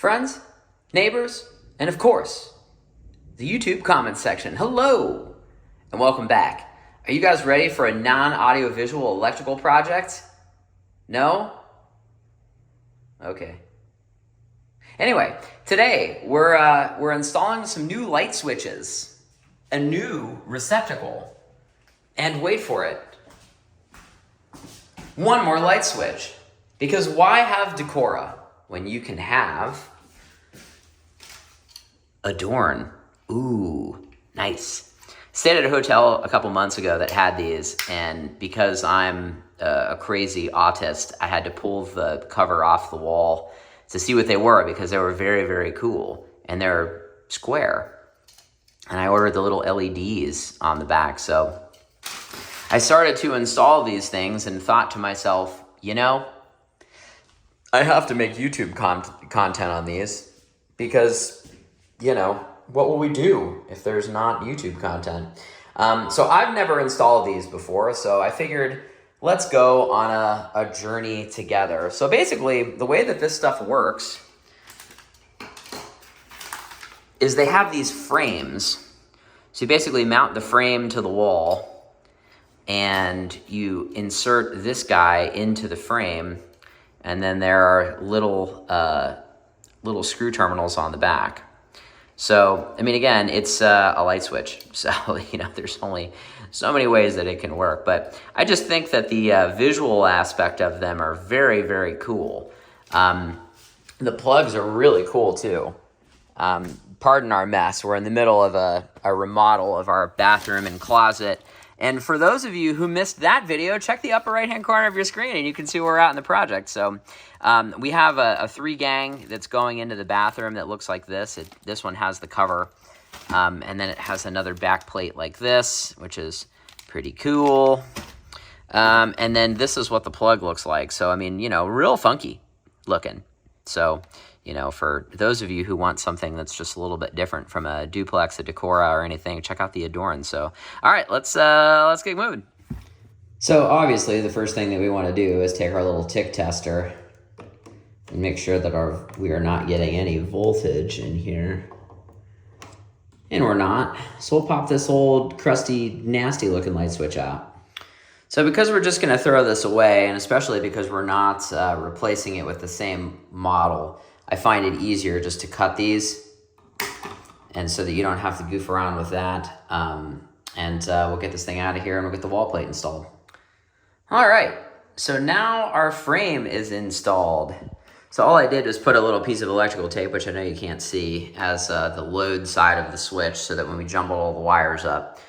friends, neighbors, and of course, the YouTube comments section. Hello, and welcome back. Are you guys ready for a non-audio-visual electrical project? No? Okay. Anyway, today we're installing some new light switches, a new receptacle, and wait for it, one more light switch. Because why have Decora when you can have Adorne? Ooh, nice. Stayed at a hotel a couple months ago that had these, and because I'm a crazy autist, I had to pull the cover off the wall to see what they were because they were very, very cool, and they're square. And I ordered the little LEDs on the back, so I started to install these things and thought to myself, you know, I have to make YouTube content on these because, you know, what will we do if there's not YouTube content? So I've never installed these before, so I figured let's go on a journey together. So basically, the way that this stuff works is they have these frames. So you basically mount the frame to the wall and you insert this guy into the frame, and then there are little screw terminals on the back. So, I mean, again, it's a light switch. So, you know, there's only so many ways that it can work. But I just think that the visual aspect of them are very, very cool. The plugs are really cool, too. Pardon our mess. We're in the middle of a remodel of our bathroom and closet. And for those of you who missed that video, check the upper right-hand corner of your screen and you can see where we're at in the project. So we have a 3-gang that's going into the bathroom that looks like this. This one has the cover, and then it has another back plate like this, which is pretty cool. And then this is what the plug looks like. So, I mean, you know, real funky looking. So, you know, for those of you who want something that's just a little bit different from a duplex, a Decora, or anything, check out the Adorne. So, all right, let's get moving. So obviously, the first thing that we want to do is take our little tick tester and make sure that we are not getting any voltage in here. And we're not. So we'll pop this old, crusty, nasty-looking light switch out. So because we're just going to throw this away, and especially because we're not replacing it with the same model, I find it easier just to cut these, and so that you don't have to goof around with that. We'll get this thing out of here and we'll get the wall plate installed. All right, so now our frame is installed. So all I did was put a little piece of electrical tape, which I know you can't see, as the load side of the switch, so that when we jumble all the wires up,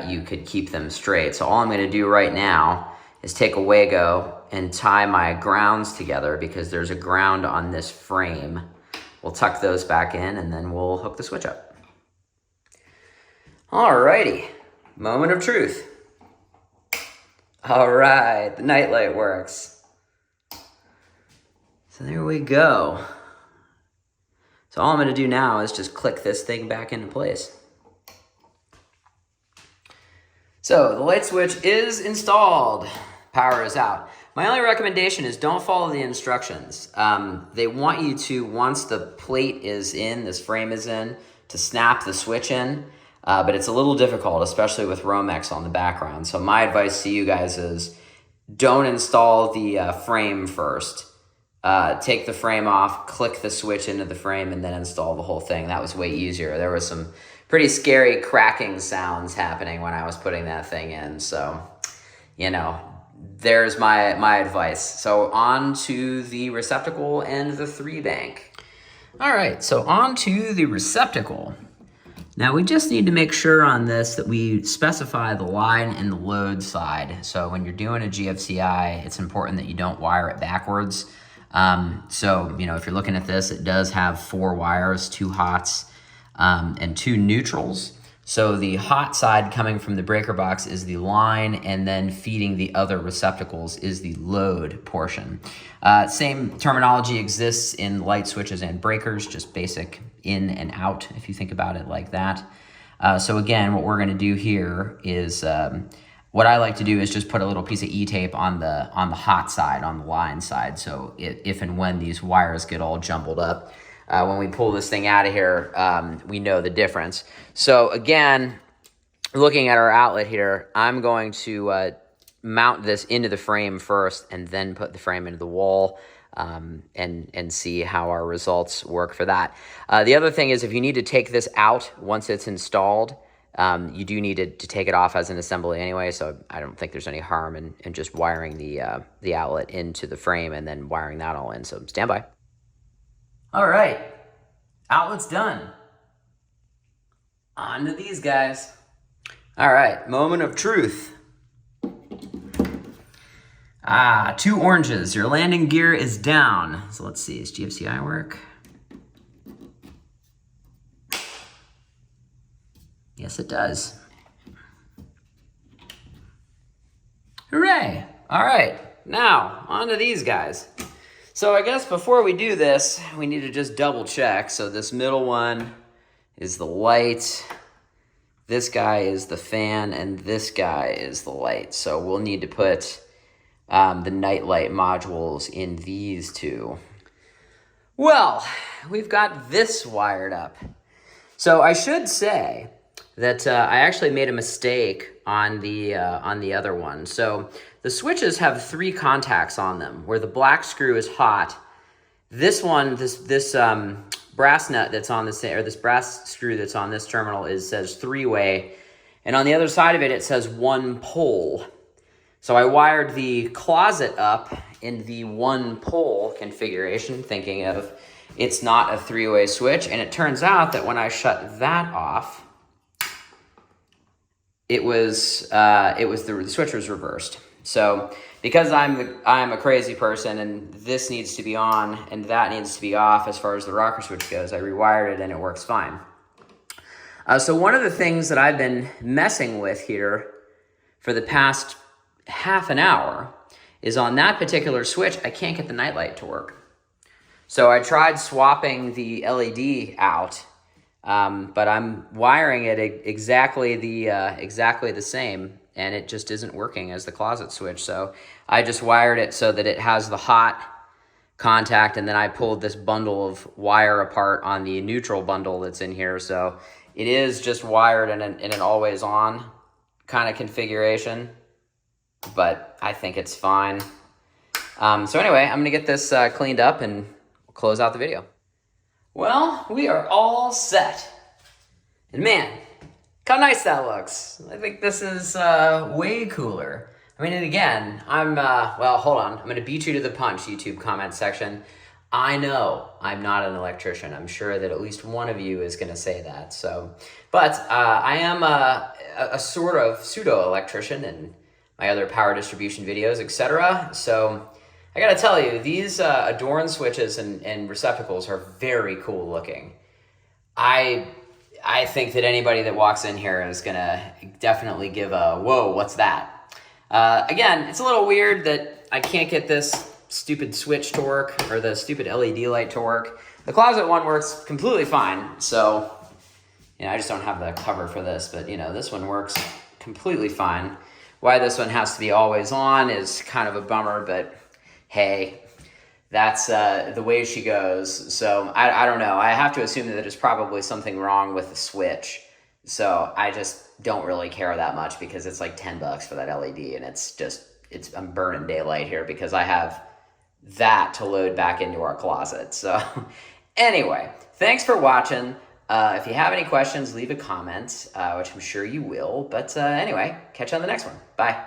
you could keep them straight. So all I'm gonna do right now is take a Wago and tie my grounds together because there's a ground on this frame. We'll tuck those back in and then we'll hook the switch up. Alrighty, moment of truth. All right, the nightlight works. So there we go. So all I'm gonna do now is just click this thing back into place. So the light switch is installed. Power is out. My only recommendation is don't follow the instructions. They want you to, once the plate is in, this frame is in, to snap the switch in, but it's a little difficult, especially with Romex on the background. So my advice to you guys is don't install the frame first. Take the frame off, click the switch into the frame, and then install the whole thing. That was way easier. There was some pretty scary cracking sounds happening when I was putting that thing in. So, you know, there's my advice. So on to the receptacle and the 3-bank. All right, so on to the receptacle. Now we just need to make sure on this that we specify the line and the load side. So when you're doing a GFCI, it's important that you don't wire it backwards. So, you know, if you're looking at this, it does have 4 wires, 2 hots, and 2 neutrals. So the hot side coming from the breaker box is the line, and then feeding the other receptacles is the load portion. Same terminology exists in light switches and breakers, just basic in and out, if you think about it like that. So again, what we're gonna do here is, what I like to do is just put a little piece of E-tape on the hot side, on the line side. So if and when these wires get all jumbled up, when we pull this thing out of here, we know the difference. So again, looking at our outlet here, I'm going to mount this into the frame first and then put the frame into the wall and see how our results work for that. The other thing is if you need to take this out once it's installed, you do need to take it off as an assembly anyway, so I don't think there's any harm in just wiring the outlet into the frame and then wiring that all in, so stand by. All right, outlet's done. On to these guys. All right, moment of truth. 2 oranges. Your landing gear is down. So let's see, does GFCI work? Yes, it does. Hooray! All right, now on to these guys. So I guess before we do this, we need to just double check. So this middle one is the light. This guy is the fan, and this guy is the light. So we'll need to put the night light modules in these two. Well, we've got this wired up. So I should say that I actually made a mistake on the other one. So the switches have 3 contacts on them, where the black screw is hot. This one, this brass nut that's on this, or this brass screw that's on this terminal says 3-way, and on the other side of it, it says 1 pole. So I wired the closet up in the 1 pole configuration, thinking of it's not a 3-way switch, and it turns out that when I shut that off, the switch was reversed. So because I'm a crazy person and this needs to be on and that needs to be off as far as the rocker switch goes, I rewired it and it works fine. So one of the things that I've been messing with here for the past half an hour is on that particular switch, I can't get the nightlight to work. So I tried swapping the LED out, but I'm wiring it exactly the same, and it just isn't working as the closet switch. So I just wired it so that it has the hot contact, and then I pulled this bundle of wire apart on the neutral bundle that's in here. So it is just wired in an always on kind of configuration, but I think it's fine. So anyway, I'm gonna get this cleaned up and we'll close out the video. Well, we are all set. And man, look how nice that looks. I think this is way cooler. I mean, and again, well, hold on. I'm gonna beat you to the punch, YouTube comment section. I know I'm not an electrician. I'm sure that at least one of you is gonna say that. So, but I am a sort of pseudo-electrician in my other power distribution videos, etc. So I gotta tell you, these Adorne switches and receptacles are very cool looking. I think that anybody that walks in here is gonna definitely give a, whoa, what's that? Again, it's a little weird that I can't get this stupid switch to work, or the stupid LED light to work. The closet one works completely fine, so I just don't have the cover for this, but this one works completely fine. Why this one has to be always on is kind of a bummer, but hey, that's the way she goes. So I don't know. I have to assume that there's probably something wrong with the switch. So I just don't really care that much because it's like $10 for that LED, and I'm burning daylight here because I have that to load back into our closet. So anyway, thanks for watching. If you have any questions, leave a comment, which I'm sure you will. But anyway, catch you on the next one. Bye.